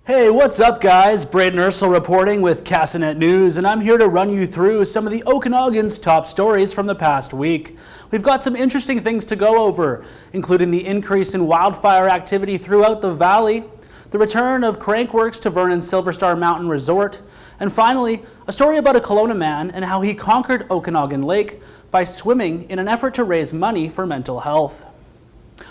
Hey, what's up guys? Braden Ursel reporting with Castanet News, and I'm here to run you through some of the Okanagan's top stories from the past week. We've got some interesting things to go over, including the increase in wildfire activity throughout the valley, the return of Crankworks to Vernon's Silver Star Mountain Resort, and finally, a story about a Kelowna man and how he conquered Okanagan Lake by swimming in an effort to raise money for mental health.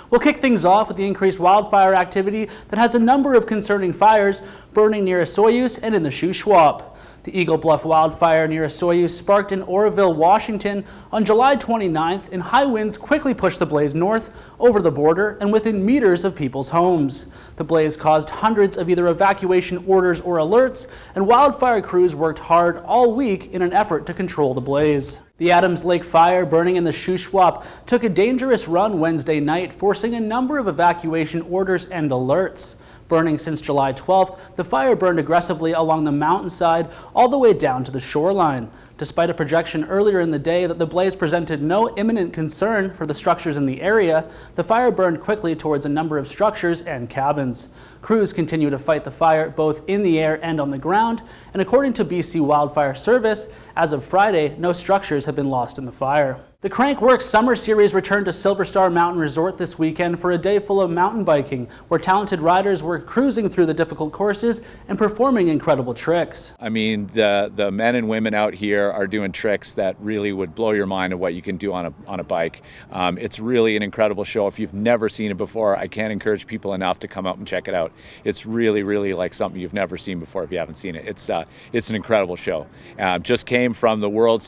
We'll kick things off with the increased wildfire activity that has a number of concerning fires burning near Soyuz and in the Shuswap. The Eagle Bluff wildfire near Soyuz sparked in Oroville, Washington on July 29th, and high winds quickly pushed the blaze north over the border and within meters of people's homes. The blaze caused hundreds of either evacuation orders or alerts, and wildfire crews worked hard all week in an effort to control the blaze. The Adams Lake fire burning in the Shuswap took a dangerous run Wednesday night, forcing a number of evacuation orders and alerts. Burning since July 12th, the fire burned aggressively along the mountainside all the way down to the shoreline. Despite a projection earlier in the day that the blaze presented no imminent concern for the structures in the area, the fire burned quickly towards a number of structures and cabins. Crews continue to fight the fire both in the air and on the ground, and according to BC Wildfire Service, as of Friday, no structures have been lost in the fire. The Crankworks Summer Series returned to Silver Star Mountain Resort this weekend for a day full of mountain biking, where talented riders were cruising through the difficult courses and performing incredible tricks. I mean, the men and women out here are doing tricks that really would blow your mind of what you can do on a bike. It's really an incredible show. If you've never seen it before, I can't encourage people enough to come out and check it out. It's really, really like something you've never seen before if you haven't seen it. It's an incredible show. Just came from the World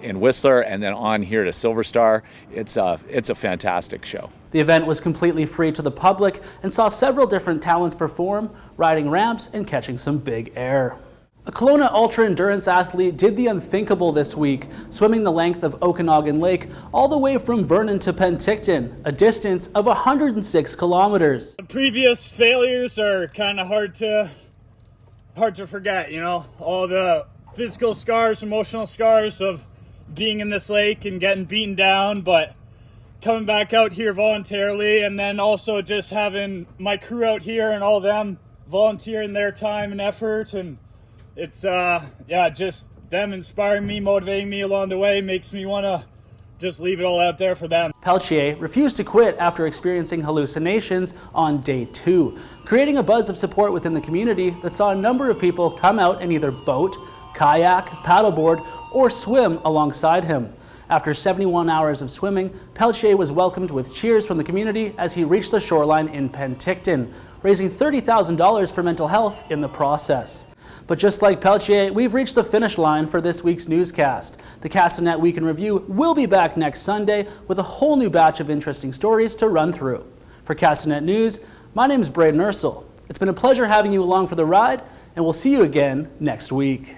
in Whistler and then on here to Silver Star. It's a fantastic show. The event was completely free to the public and saw several different talents perform, riding ramps and catching some big air. A Kelowna ultra-endurance athlete did the unthinkable this week, swimming the length of Okanagan Lake all the way from Vernon to Penticton, a distance of 106 kilometers. The previous failures are kind of hard to forget, you know, all the physical scars, emotional scars of being in this lake and getting beaten down, but coming back out here voluntarily, and then also just having my crew out here and all them volunteering their time and effort, and it's just them inspiring me, motivating me along the way, makes me want to just leave it all out there for them. Peltier refused to quit after experiencing hallucinations on day 2, creating a buzz of support within the community that saw a number of people come out and either boat, kayak, paddleboard, or swim alongside him. After 71 hours of swimming, Peltier was welcomed with cheers from the community as he reached the shoreline in Penticton, raising $30,000 for mental health in the process. But just like Peltier, we've reached the finish line for this week's newscast. The Castanet Week in Review will be back next Sunday with a whole new batch of interesting stories to run through. For Castanet News, my name is Braden Ursel. It's been a pleasure having you along for the ride, and we'll see you again next week.